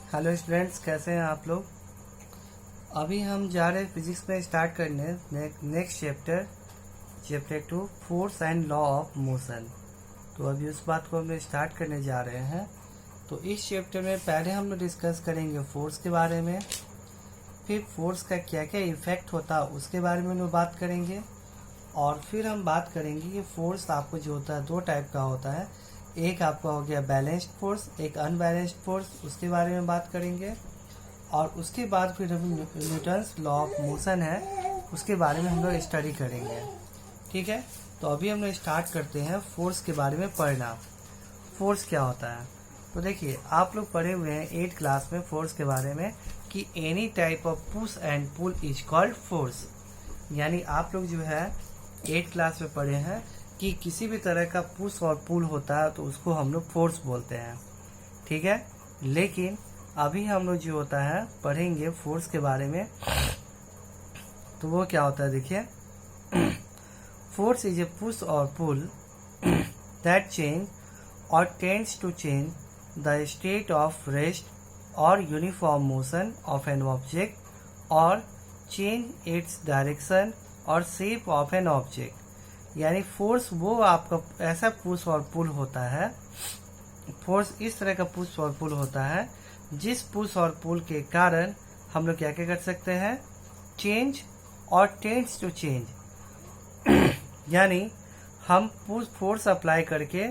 Hello students, कैसे हैं आप लोग। अभी हम जा रहे हैं फिजिक्स में स्टार्ट करने next chapter 2 force and law of motion. तो अभी उस बात को हम स्टार्ट करने जा रहे हैं। तो इस चैप्टर में पहले हम लोग डिस्कस करेंगे फोर्स के बारे में, फिर फोर्स का क्या क्या इफेक्ट होता है उसके बारे में हम बात करेंगे, और फिर हम बात करेंगे कि फोर्स आपको जो होता है दो टाइप का होता है। एक आपका हो गया बैलेंस्ड फोर्स, एक अनबैलेंस्ड फोर्स, उसके बारे में बात करेंगे। और उसके बाद फिर हम न्यूटन्स लॉ ऑफ मोशन है उसके बारे में हम लोग स्टडी करेंगे। ठीक है, तो अभी हम लोग स्टार्ट करते हैं फोर्स के बारे में पढ़ना। फोर्स क्या होता है, तो देखिए आप लोग पढ़े हुए हैं 8th क्लास में फोर्स के बारे में कि any type of push and pull is called force. यानी आप लोग जो है 8th क्लास में पढ़े हैं कि किसी भी तरह का पुश और पुल होता है तो उसको हम लोग फोर्स बोलते हैं। ठीक है, लेकिन अभी हम लोग जो होता है पढ़ेंगे फोर्स के बारे में, तो वो क्या होता है देखिए। Force is a push or pull that change or tends to change the state of rest or uniform motion of an object or change its direction or shape of an object. यानी force वो आपका ऐसा push or पुल होता है, force इस तरह का push or पुल होता है जिस पुश और पुल के कारण हम लोग क्या क्या कर सकते हैं, change or tends to change. यानी हम पुश फोर्स अप्लाई करके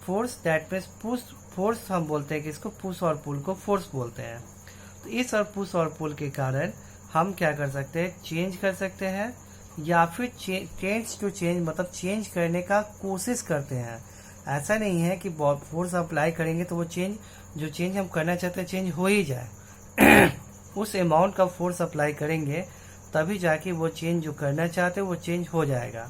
force that means push force हम बोलते हैं कि इसको पुश और पुल को फोर्स बोलते हैं। तो इस और पुश और पुल के कारण हम क्या कर सकते हैं, चेंज कर सकते हैं या फिर टेंड्स टू चेंज मतलब चेंज करने का कोशिश करते हैं। ऐसा नहीं है कि फोर्स अप्लाई करेंगे तो वो जो चेंज हम करना चाहते हैं चेंज हो ही जाए। उस अमाउंट का फोर्स अप्लाई करेंगे तभी जाके वो चेंज जो करना चाहते हैं वो चेंज हो जाएगा।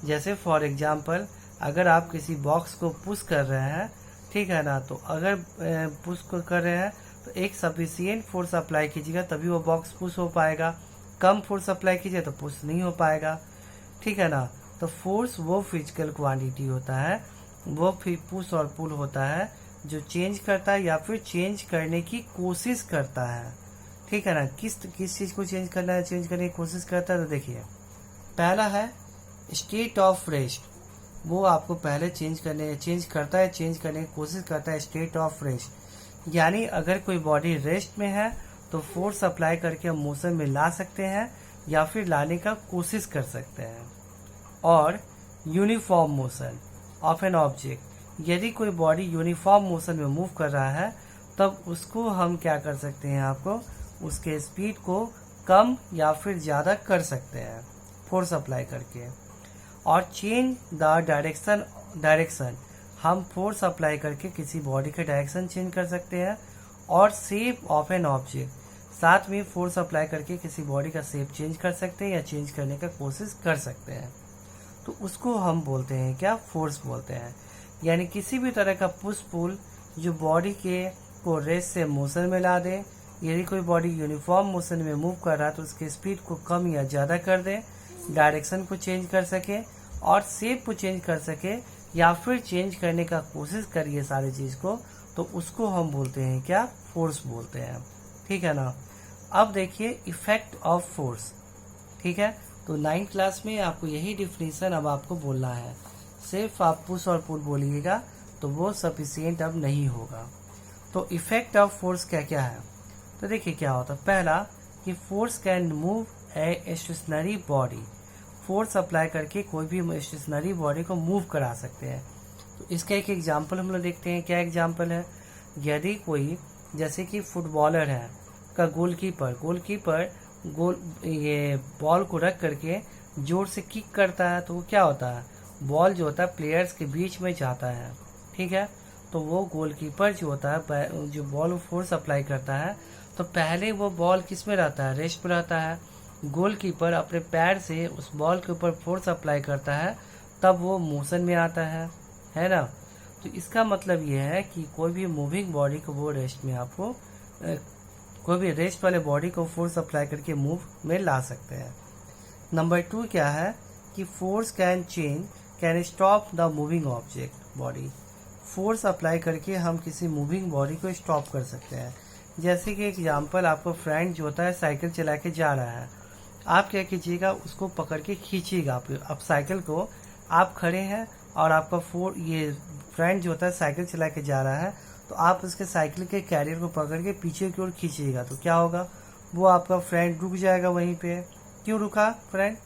जैसे फॉर एग्जांपल अगर आप किसी बॉक्स को पुश कर रहे हैं, ठीक है ना, तो अगर पुश को कर रहे हैं तो एक सफिशिएंट फोर्स अप्लाई कीजिएगा तभी वो बॉक्स पुश हो पाएगा। कम फोर्स अप्लाई कीजिए तो पुश नहीं हो पाएगा। ठीक है ना, तो फोर्स वो फिजिकल क्वांटिटी होता है, वो फिर पुश और पुल होता है जो चेंज करता है या फिर चेंज करने की कोशिश करता है। ठीक है ना, किस चीज़ को चेंज करना है, चेंज करने की कोशिश करता है। तो देखिए पहला है स्टेट ऑफ रेस्ट, वो आपको पहले चेंज करता है, चेंज करने की कोशिश करता है स्टेट ऑफ रेस्ट। यानी अगर कोई बॉडी रेस्ट में है तो फोर्स अप्लाई करके हम मोशन में ला सकते हैं या फिर लाने का कोशिश कर सकते हैं। और uniform motion of an object, यदि कोई बॉडी यूनिफॉर्म मोशन में मूव कर रहा है तब उसको हम क्या कर सकते हैं, आपको उसके स्पीड को कम या फिर ज़्यादा कर सकते हैं फोर्स अप्लाई करके। और चेंज द डायरेक्शन, हम फोर्स अप्लाई करके किसी बॉडी का डायरेक्शन चेंज कर सकते हैं। और शेप ऑफ एन ऑब्जेक्ट, साथ में फोर्स अप्लाई करके किसी बॉडी का शेप चेंज कर सकते हैं या चेंज करने का कोशिश कर सकते हैं। तो उसको हम बोलते हैं क्या, फोर्स बोलते हैं। यानी किसी भी तरह का पुश पुल जो बॉडी के को रेस्ट से मोशन में ला दे। यदि कोई बॉडी यूनिफॉर्म मोशन में मूव कर रहा है तो उसके स्पीड को कम या ज़्यादा कर दे, डायरेक्शन को चेंज कर सके और शेप को चेंज कर सके या फिर चेंज करने का कोशिश करिए सारी चीज़ को, तो उसको हम बोलते हैं क्या, फोर्स बोलते हैं। ठीक है ना। अब देखिए इफेक्ट ऑफ फोर्स। ठीक है, तो 9th क्लास में आपको यही डिफिनीशन अब आपको बोलना है। सिर्फ आप पुश और पुल बोलिएगा तो वो सफिशिएंट अब नहीं होगा। तो इफेक्ट ऑफ फोर्स क्या क्या है, तो देखिए क्या होता है। पहला कि force can move a stationary body, force apply करके कोई भी स्टेशनरी बॉडी को मूव करा सकते हैं। तो इसका एक एग्जाम्पल हम लोग देखते हैं। क्या एग्जाम्पल है, यदि कोई जैसे कि फुटबॉलर है का गोलकीपर ये बॉल को रख करके जोर से किक करता है तो वो क्या होता है, बॉल जो होता है प्लेयर्स के बीच में जाता है। ठीक है, तो वो गोलकीपर जो होता है जो बॉल फोर्स अप्लाई करता है तो पहले वो बॉल किस में रहता है, रेस्ट में रहता है। गोलकीपर अपने पैर से उस बॉल के ऊपर फोर्स अप्लाई करता है तब वो मोशन में आता है ना। तो इसका मतलब ये है कि कोई भी मूविंग बॉडी को वो रेस्ट में आपको कोई भी रेस्ट वाले बॉडी को फोर्स अप्लाई करके मूव में ला सकते हैं। नंबर 2 क्या है कि force can stop the moving object body, force apply करके हम किसी मूविंग बॉडी को स्टॉप कर सकते हैं। जैसे कि एग्जाम्पल, आपका फ्रेंड जो होता है साइकिल चला के जा रहा है, आप क्या कीजिएगा, उसको पकड़ के खींचिएगा। आप साइकिल को, आप खड़े हैं और आपका ये फ्रेंड जो होता है साइकिल चला के जा रहा है, तो आप उसके साइकिल के कैरियर को पकड़ के पीछे की ओर खींचिएगा। तो क्या होगा, वो आपका फ्रेंड रुक जाएगा वहीं पे। क्यों रुका फ्रेंड?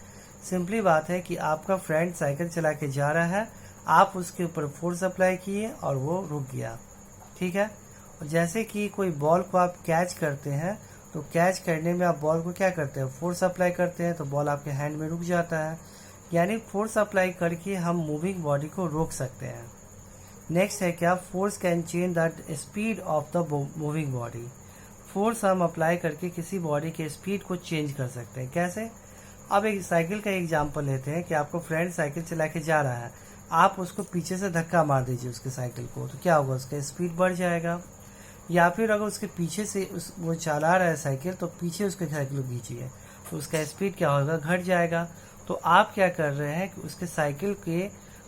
सिंपली बात है कि आपका फ्रेंड साइकिल चला के जा रहा है, आप उसके ऊपर फोर्स अप्लाई किए और वो रुक गया। ठीक है। और जैसे कि कोई बॉल को आप कैच करते हैं, तो कैच करने में आप बॉल को क्या करते हैं, फोर्स अप्लाई करते हैं, तो बॉल आपके हैंड में रुक जाता है। यानी फोर्स अप्लाई करके हम मूविंग बॉडी को रोक सकते हैं। नेक्स्ट है क्या, force can change the speed of the moving body. Force हम अप्लाई करके किसी बॉडी के स्पीड को चेंज कर सकते हैं। कैसे? अब एक साइकिल का एग्जांपल लेते हैं कि आपको फ्रेंड साइकिल चला के जा रहा है, आप उसको पीछे से धक्का मार दीजिए उसके साइकिल को, तो क्या होगा, उसका स्पीड बढ़ जाएगा। या फिर अगर उसके पीछे से वो चला रहा है साइकिल, तो पीछे उसके साइकिल को खींचिए, तो उसका स्पीड क्या होगा, घट जाएगा। तो आप क्या कर रहे हैं कि उसके साइकिल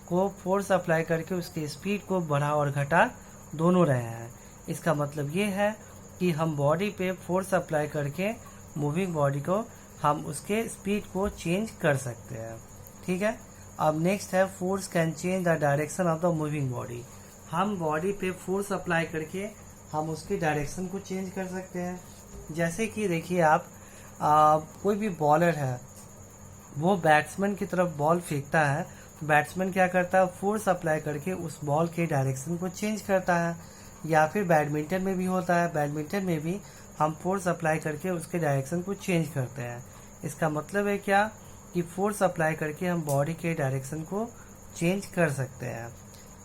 को फोर्स अप्लाई करके उसके स्पीड को बढ़ा और घटा दोनों रहे हैं। इसका मतलब ये है कि हम बॉडी पे फोर्स अप्लाई करके मूविंग बॉडी को, हम उसके स्पीड को चेंज कर सकते हैं। ठीक है। अब नेक्स्ट है, force can change the direction of the moving body. हम बॉडी पे फोर्स अप्लाई करके हम उसकी डायरेक्शन को चेंज कर सकते हैं। जैसे कि देखिए आप, कोई भी बॉलर है, वो बैट्समैन की तरफ बॉल फेंकता है, तो बैट्समैन क्या करता है, फोर्स अप्लाई करके उस बॉल के डायरेक्शन को चेंज करता है। या फिर बैडमिंटन में भी होता है, बैडमिंटन में भी हम फोर्स अप्लाई करके उसके डायरेक्शन को चेंज करते हैं। इसका मतलब है क्या, कि फोर्स अप्लाई करके हम बॉडी के डायरेक्शन को चेंज कर सकते हैं।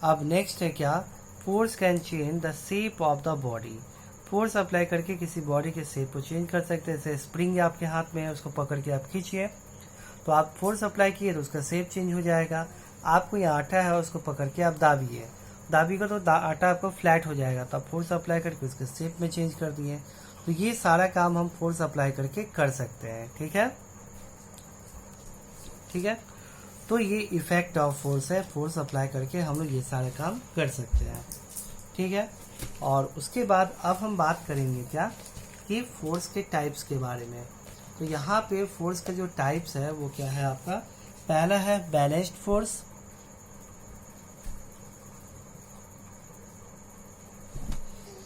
अब नेक्स्ट है क्या, force can change the shape of the body. Force apply करके किसी बॉडी के शेप को चेंज कर सकते हैं। जैसे स्प्रिंग आपके हाथ में है, उसको पकड़ के आप खींचिए, तो आप फोर्स अप्लाई किए तो उसका शेप चेंज हो जाएगा। आपको ये आटा है, उसको पकड़ के आप दाबिएगा तो आटा आपको फ्लैट हो जाएगा, तो आप फोर्स अप्लाई करके उसके शेप में चेंज कर दिए। तो ये सारा काम हम फोर्स अप्लाई करके कर सकते हैं। ठीक है। ठीक है। तो ये इफेक्ट ऑफ फोर्स है, फोर्स अप्लाई करके हम लोग ये सारे काम कर सकते हैं। ठीक है। और उसके बाद अब हम बात करेंगे क्या, कि फोर्स के टाइप्स के बारे में। तो यहाँ पे फोर्स का जो टाइप्स है वो क्या है आपका, पहला है बैलेंस्ड फोर्स,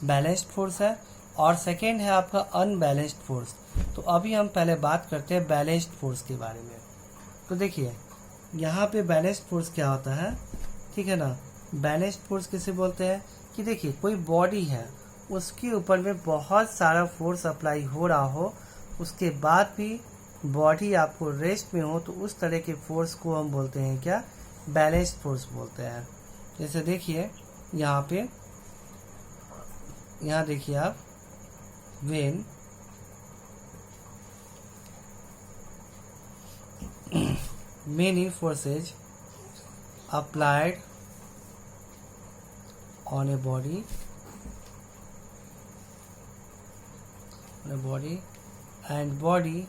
बैलेंस्ड फोर्स है, और सेकेंड है आपका अनबैलेंस्ड फोर्स। तो अभी हम पहले बात करते हैं बैलेंस्ड फोर्स के बारे में। तो देखिए यहाँ पे बैलेंस्ड फोर्स क्या होता है, ठीक है ना। बैलेंस्ड फोर्स किसे बोलते हैं, कि देखिए कोई बॉडी है, उसके ऊपर में बहुत सारा फोर्स अप्लाई हो रहा हो, उसके बाद भी बॉडी आपको रेस्ट में हो, तो उस तरह के फोर्स को हम बोलते हैं क्या, बैलेंस्ड फोर्स बोलते हैं। जैसे देखिए यहाँ देखिए आप, when many forces applied on a body and body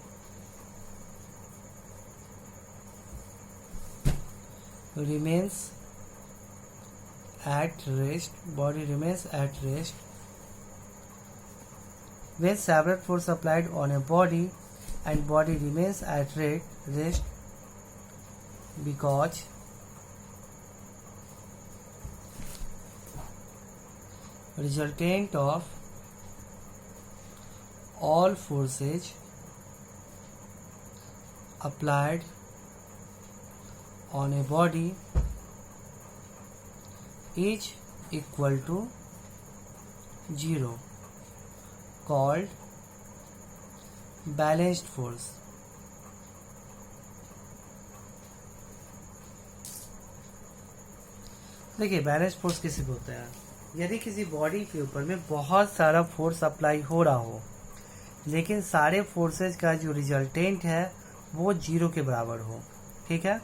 remains at rest, when several force applied on a body and body remains at rest because resultant of all forces applied on a body is equal to 0, called balanced force। देखिए balanced force किसे बोलते हैं, यदि किसी body के ऊपर में बहुत सारा फोर्स अप्लाई हो रहा हो, लेकिन सारे फोर्सेज का जो रिजल्टेंट है वो 0 के बराबर हो। ठीक है।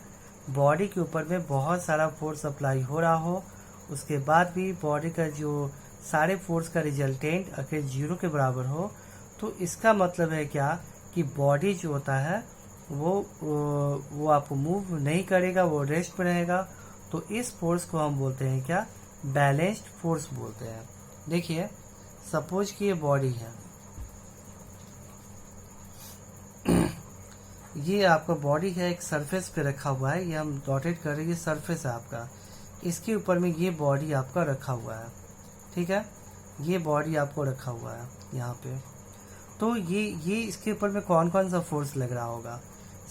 बॉडी के ऊपर में बहुत सारा फोर्स अप्लाई हो रहा हो, उसके बाद भी बॉडी का जो सारे फोर्स का रिजल्टेंट अगर 0 के बराबर हो, तो इसका मतलब है क्या, कि बॉडी जो होता है वो आपको मूव नहीं करेगा, वो रेस्ट में रहेगा। तो इस फोर्स को हम बोलते हैं क्या, बैलेंस्ड फोर्स बोलते हैं। देखिए सपोज कि ये बॉडी है, ये आपका बॉडी है, एक सरफेस पे रखा हुआ है, ये हम डॉटेड कर रहे हैं, ये सरफेस है आपका, इसके ऊपर में ये बॉडी आपका रखा हुआ है, ठीक है, ये बॉडी आपको रखा हुआ है यहाँ पे। तो ये इसके ऊपर में कौन कौन सा फोर्स लग रहा होगा।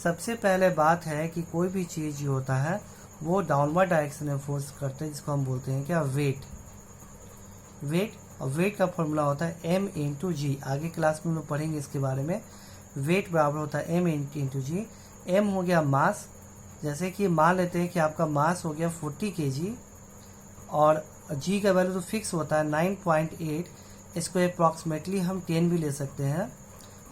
सबसे पहले बात है कि कोई भी चीज़ जो होता है वो डाउनवर्ड डायरेक्शन में फोर्स करते हैं, जिसको हम बोलते हैं क्या, वेट। और वेट का फॉर्मूला होता है m इंटू जी। आगे क्लास में हम लोग पढ़ेंगे इसके बारे में। वेट बराबर होता है m इंटू जी। m हो गया मास, जैसे कि मान लेते हैं कि आपका मास हो गया 40 kg और g का वैल्यू तो फिक्स होता है 9.8, इसको अप्रॉक्सीमेटली हम 10 भी ले सकते हैं,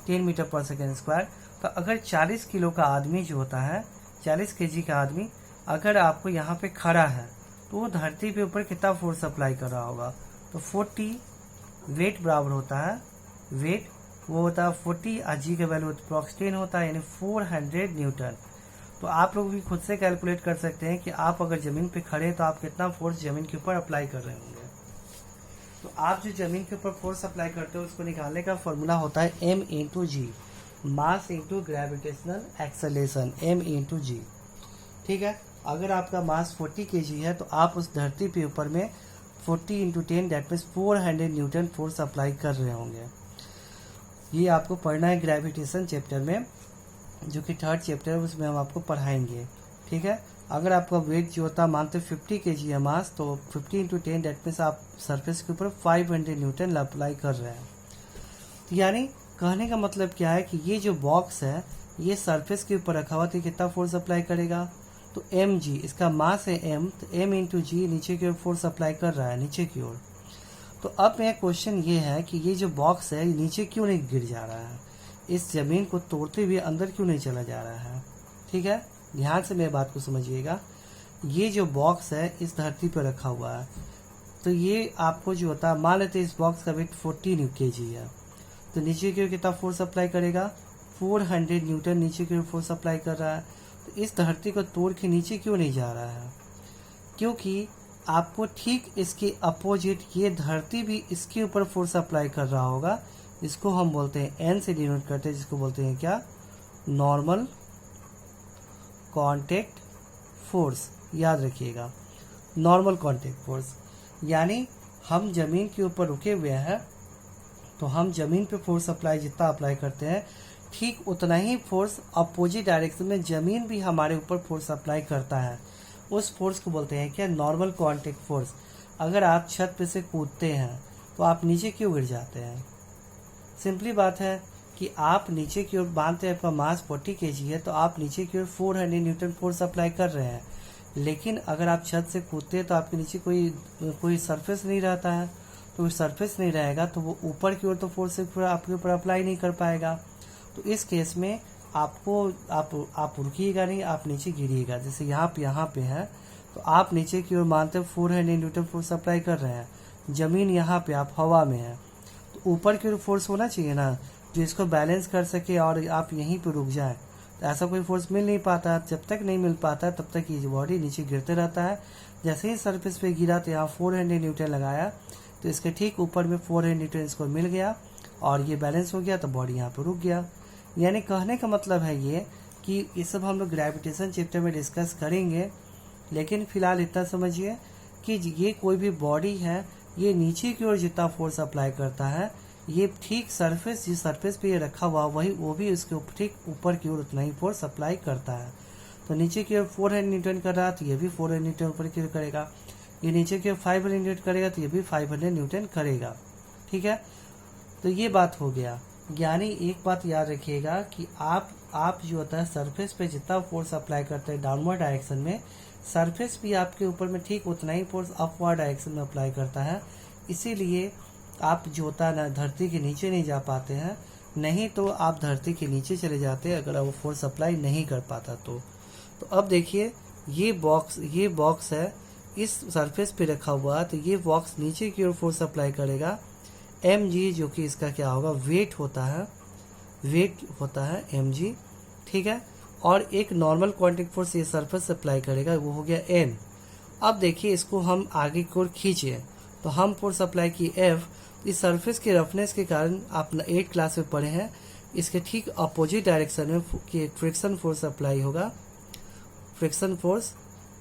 10 मीटर पर सेकेंड स्क्वायर। तो अगर 40 किलो का आदमी जो होता है, 40 kg का आदमी अगर आपको यहाँ पे खड़ा है तो वो धरती पे ऊपर कितना फोर्स अप्लाई कर रहा होगा। तो 40 वेट बराबर होता है, वेट वो होता है 40 और जी का वैल्यू अप्रॉक्स 10 होता है, यानी 400 न्यूटन। तो आप लोग भी खुद से कैलकुलेट कर सकते हैं कि आप अगर ज़मीन पे खड़े हैं तो आप कितना फोर्स ज़मीन के ऊपर अप्लाई कर रहे होंगे। तो आप जो ज़मीन के ऊपर फोर्स अप्लाई करते हो उसको निकालने का फॉर्मूला होता है m into g, mass into gravitational acceleration, m into g, ठीक है। अगर आपका मास 40 kg है तो आप उस धरती पे ऊपर में 40 into 10 that means 400 Newton force apply कर रहे होंगे। ये आपको पढ़ना है ग्रेविटेशन चैप्टर में, जो कि 3rd चैप्टर है, उसमें हम आपको पढ़ाएंगे, ठीक है। अगर आपका वेट जो होता है मानते 50 kg है मास, तो 50 इंटू 10 दैट मीन्स आप सरफेस के ऊपर 500 न्यूटन अप्लाई कर रहे हैं। तो यानी कहने का मतलब क्या है कि ये जो बॉक्स है ये सरफेस के ऊपर रखा हुआ, तो कितना फोर्स अप्लाई करेगा, तो एम जी, इसका मास है एम, तो एम इंटू जी नीचे की ओर फोर्स अप्लाई कर रहा है, नीचे की ओर। तो अब मेरा क्वेश्चन ये है कि ये जो बॉक्स है नीचे क्यों नहीं गिर जा रहा है, इस जमीन को तोड़ते हुए अंदर क्यों नहीं चला जा रहा है, ठीक है। ध्यान से मेरी बात को समझिएगा। ये जो बॉक्स है इस धरती पर रखा हुआ है, तो ये आपको जो होता है, मान लेते हैं इस बॉक्स का वेट 40 kg है, तो नीचे की ओर कितना फोर्स अप्लाई करेगा, 400 न्यूटन नीचे की ओर फोर्स अप्लाई कर रहा है। तो इस धरती को तोड़ के नीचे क्यों नहीं जा रहा है, क्योंकि आपको ठीक इसके अपोजिट ये धरती भी इसके ऊपर फोर्स अप्लाई कर रहा होगा, इसको हम बोलते हैं n से डिनोट करते हैं, जिसको बोलते हैं क्या, नॉर्मल कॉन्टेक्ट फोर्स। याद रखिएगा, नॉर्मल कॉन्टेक्ट फोर्स, यानी हम जमीन के ऊपर रुके हुए हैं तो हम जमीन पे फोर्स अप्लाई जितना अप्लाई करते हैं ठीक उतना ही फोर्स अपोजिट डायरेक्शन में जमीन भी हमारे ऊपर फोर्स अप्लाई करता है। उस फोर्स को बोलते हैं क्या, नॉर्मल कॉन्टेक्ट फोर्स। अगर आप छत पे से कूदते हैं तो आप नीचे क्यों गिर जाते हैं, सिंपली बात है कि आप नीचे की ओर बांधते हैं, आपका मास 40 kg है तो आप नीचे की ओर 400 न्यूटन फोर्स अप्लाई कर रहे हैं। लेकिन अगर आप छत से कूदते हैं तो आपके नीचे कोई सरफेस नहीं रहता है, तो सरफेस नहीं रहेगा तो वो ऊपर की ओर तो फोर्स आपके ऊपर अप्लाई नहीं कर पाएगा। तो इस केस में आपको आप रुकिएगा नहीं, आप नीचे गिरिएगा। जैसे यहाँ पे है तो आप नीचे की ओर मानते 400 न्यूटन फोर्स अप्लाई कर रहे हैं, जमीन यहाँ पे आप हवा में है, तो ऊपर की ओर फोर्स होना चाहिए ना जो इसको बैलेंस कर सके और आप यहीं पे रुक जाए। तो ऐसा कोई फोर्स मिल नहीं पाता, जब तक नहीं मिल पाता तब तक ये बॉडी नीचे गिरते रहता है। जैसे ही सरफेस पे गिरा तो यहाँ 400 न्यूटन लगाया तो इसके ठीक ऊपर में 400 न्यूटन इसको मिल गया और ये बैलेंस हो गया, तो बॉडी यहाँ पे रुक गया। यानी कहने का मतलब है ये कि ये सब हम लोग ग्रेविटेशन चैप्टर में डिस्कस करेंगे, लेकिन फिलहाल इतना समझिए कि ये कोई भी बॉडी है ये नीचे की ओर जितना फोर्स अप्लाई करता है, ये ठीक सरफेस जिस सरफेस पे ये रखा हुआ वही वो भी उसके ठीक ऊपर की ओर उतना ही फोर्स अप्लाई करता है। तो नीचे की ओर 400 न्यूटन कर रहा है तो ये भी 400 न्यूटन ऊपर की ओर करेगा, ये नीचे की ओर 500 न्यूटन करेगा तो ये भी 500 न्यूटन करेगा, ठीक है। तो ये बात हो गया। यानी एक बात याद रखिएगा कि आप जो होता है सरफेस पे जितना फोर्स अप्लाई करते हैं डाउनवर्ड डायरेक्शन में, सरफेस भी आपके ऊपर में ठीक उतना ही फोर्स अपवर्ड डायरेक्शन में अप्लाई करता है। इसीलिए आप जो होता है ना धरती के नीचे नहीं जा पाते हैं, नहीं तो आप धरती के नीचे चले जाते हैं अगर वो फोर्स अप्लाई नहीं कर पाता तो अब देखिए ये बॉक्स है इस सरफेस पे रखा हुआ है, तो ये बॉक्स नीचे की ओर फोर्स अप्लाई करेगा mg, जो कि इसका क्या होगा, वेट होता है mg, ठीक है। और एक नॉर्मल कॉन्टेक्ट फोर्स ये सरफेस से अप्लाई करेगा, वो हो गया n। अब देखिए इसको हम आगे की ओर खींचे तो हम फोर्स अप्लाई किए F, इस सरफेस के रफनेस के कारण आप 8 क्लास में पढ़े हैं, इसके ठीक अपोजिट डायरेक्शन में फ्रिक्शन फोर्स अप्लाई होगा, फ्रिक्शन फोर्स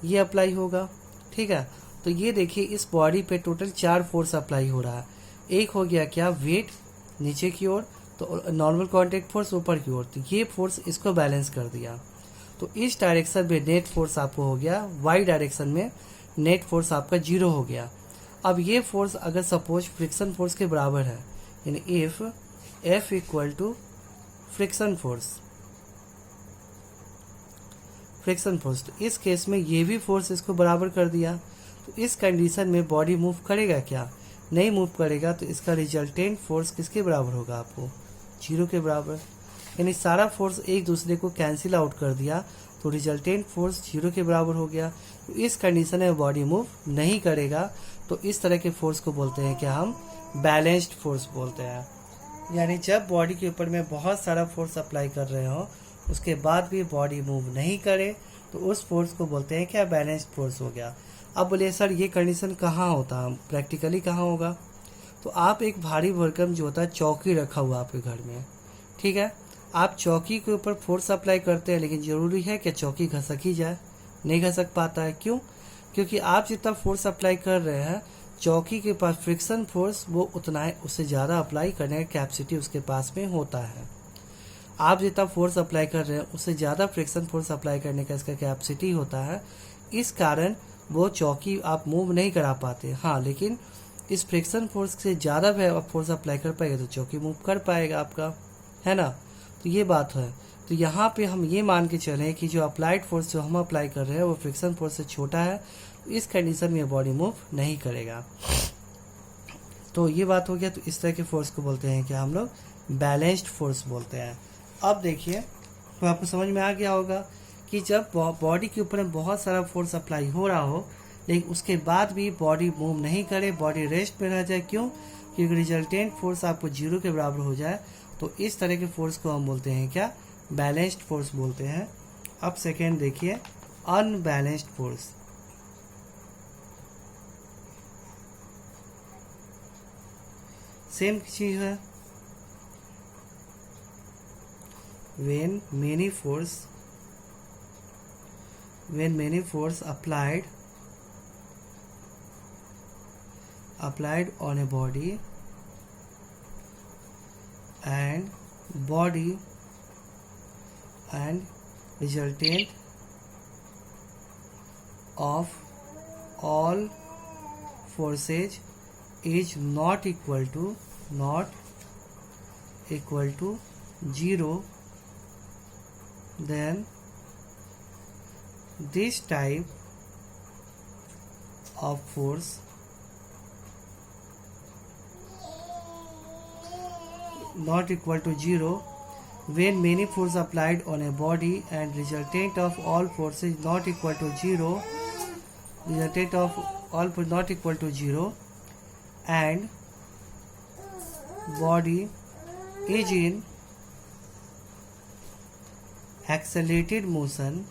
ये अप्लाई होगा। ठीक है, तो ये देखिए इस बॉडी पे टोटल 4 फोर्स अप्लाई हो रहा है। एक हो गया क्या, वेट नीचे की ओर, तो नॉर्मल कॉन्टेक्ट फोर्स ऊपर की ओर, तो ये फोर्स इसको बैलेंस कर दिया। तो इस डायरेक्शन में नेट फोर्स आपको हो गया, वाई डायरेक्शन में नेट फोर्स आपका 0 हो गया। अब ये फोर्स अगर सपोज फ्रिक्शन फोर्स के बराबर है, यानी if F equal to friction force, तो इस केस में ये भी फोर्स इसको बराबर कर दिया। तो इस कंडीशन में बॉडी मूव करेगा क्या, नहीं मूव करेगा, तो इसका रिजल्टेंट फोर्स किसके बराबर होगा, आपको 0 के बराबर। यानी सारा फोर्स एक दूसरे को कैंसिल आउट कर दिया, तो रिजल्टेंट फोर्स 0 के बराबर हो गया। तो इस कंडीशन में बॉडी मूव नहीं करेगा, तो इस तरह के फोर्स को बोलते हैं क्या, हम बैलेंस्ड फोर्स बोलते हैं। यानी जब बॉडी के ऊपर में बहुत सारा फोर्स अप्लाई कर रहे हो, उसके बाद भी बॉडी मूव नहीं करे, तो उस फोर्स को बोलते हैं क्या, बैलेंस्ड फोर्स हो गया। अब बोलिए सर ये कंडीशन कहाँ होता है, प्रैक्टिकली कहाँ होगा, तो आप एक भारी भरकम जो होता है चौकी रखा हुआ आपके घर में, ठीक है, आप चौकी के ऊपर फोर्स अप्लाई करते हैं, लेकिन ज़रूरी है कि चौकी घसक ही जाए, नहीं घसक पाता है। क्यों, क्योंकि आप जितना फोर्स अप्लाई कर रहे हैं, चौकी के पास फ्रिक्शन फोर्स वो उतना है, उससे ज़्यादा अप्लाई करने का कैपेसिटी उसके पास में होता है। आप जितना फोर्स अप्लाई कर रहे हैं, उससे ज़्यादा फ्रिक्शन फोर्स अप्लाई करने का इसका कैपेसिटी होता है। इस कारण वो चौकी आप मूव नहीं करा पाते। हाँ, लेकिन इस फ्रिक्शन फोर्स से ज़्यादा फोर्स अप्लाई कर पाएगा तो चौकी मूव कर पाएगा आपका, है ना। तो ये बात है। तो यहाँ पे हम ये मान के चलें कि जो अप्लाइड फोर्स जो हम अप्लाई कर रहे हैं वो फ्रिक्शन फोर्स से छोटा है, तो इस कंडीशन में बॉडी मूव नहीं करेगा। तो ये बात हो गया। तो इस तरह के फोर्स को बोलते हैं क्या, हम लोग बैलेंस्ड फोर्स बोलते हैं। अब देखिए, तो आपको समझ में आ गया होगा कि जब बॉडी के ऊपर बहुत सारा फोर्स अप्लाई हो रहा हो, लेकिन उसके बाद भी बॉडी मूव नहीं करे, बॉडी रेस्ट में रह जाए, क्यों, क्योंकि रिजल्टेंट फोर्स आपको 0 के बराबर हो जाए, तो इस तरह के फोर्स को हम बोलते हैं क्या, बैलेंस्ड फोर्स बोलते हैं। अब सेकेंड देखिए, अनबैलेंस्ड फोर्स। सेम चीज है, when many force applied on a body and resultant of all forces is not equal to 0, then this type of force not equal to 0 when many force applied on a body and resultant of all forces not equal to 0, resultant of all force not equal to 0 and body is in accelerated motion,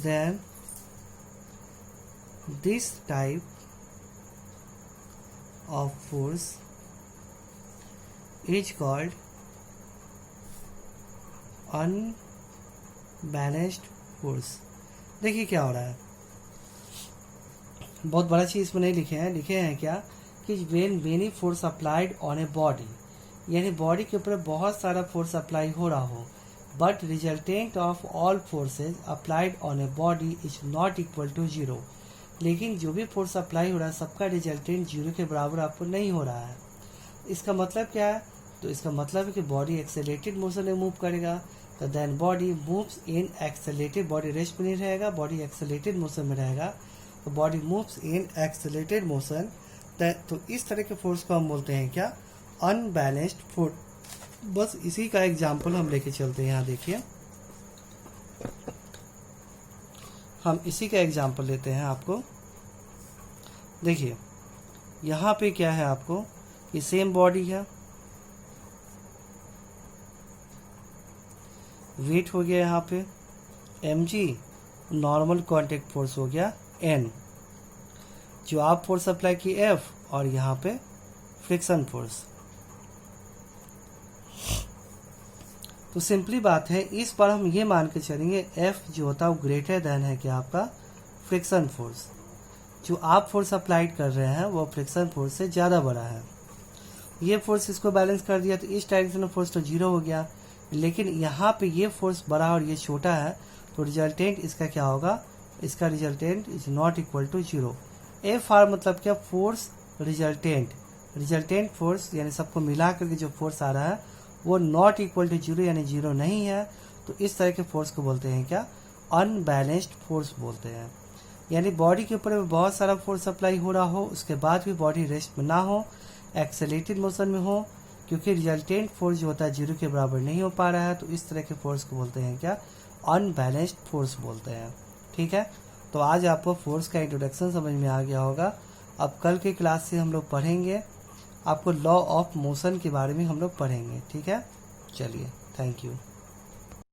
then this type of force is called unbalanced force. देखिए क्या हो रहा है, बहुत बड़ा चीज इसमें नहीं लिखे हैं क्या, कि when many force applied on a body, यानी बॉडी के ऊपर बहुत सारा फोर्स अप्लाई हो रहा हो, but resultant of all forces applied on a body is not equal to 0, लेकिन जो भी फोर्स अप्लाई हो रहा है सबका रिजल्टेंट 0 के बराबर आपको नहीं हो रहा है। इसका मतलब क्या है, तो इसका मतलब है कि बॉडी एक्सेलेरेटेड मोशन में मूव करेगा, तो then body moves in accelerated, body rest में नहीं रहेगा, बॉडी एक्सेलेरेटेड मोशन में रहेगा, तो body moves in accelerated motion. तो इस तरह के फोर्स को हम बोलते हैं क्या, अनबैलेंस्ड फोर्स। बस इसी का एग्जाम्पल हम लेके चलते हैं। यहाँ देखिए, हम इसी का एग्जाम्पल लेते हैं आपको। देखिए यहाँ पे क्या है आपको, कि सेम बॉडी है, वेट हो गया यहाँ पे mg, नॉर्मल कांटेक्ट फोर्स हो गया n। जो आप फोर्स अप्लाई की F, और यहाँ पे फ्रिक्शन फोर्स। तो सिंपली बात है, इस बार हम ये मान के चलेंगे F जो होता है वो ग्रेटर देन है कि आपका फ्रिक्शन फोर्स। जो आप फोर्स अप्लाइड कर रहे हैं वो फ्रिक्शन फोर्स से ज़्यादा बड़ा है। ये फोर्स इसको बैलेंस कर दिया तो इस डायरेक्शन में फोर्स तो जीरो हो गया, लेकिन यहाँ पे ये फोर्स बड़ा और ये छोटा है, तो रिजल्टेंट इसका क्या होगा, इसका resultant is not equal to zero. F R मतलब क्या, फोर्स रिजल्टेंट, रिजल्टेंट फोर्स यानी सबको मिला करके जो फोर्स आ रहा है वो नॉट इक्वल टू जीरो यानी जीरो नहीं है। तो इस तरह के फोर्स को बोलते हैं क्या, अनबैलेंस्ड फोर्स बोलते हैं। यानी बॉडी के ऊपर बहुत सारा फोर्स अप्लाई हो रहा हो, उसके बाद भी बॉडी रेस्ट में ना हो, एक्सेलेरेटेड मोशन में हो, क्योंकि रिजल्टेंट फोर्स जो होता है जीरो के बराबर नहीं हो पा रहा है, तो इस तरह के फोर्स को बोलते हैं क्या, अनबैलेंस्ड फोर्स बोलते हैं। ठीक है, तो आज आपको फोर्स का इंट्रोडक्शन समझ में आ गया होगा। अब कल की क्लास से हम लोग पढ़ेंगे, आपको लॉ ऑफ मोशन के बारे में हम लोग पढ़ेंगे। ठीक है, चलिए, थैंक यू।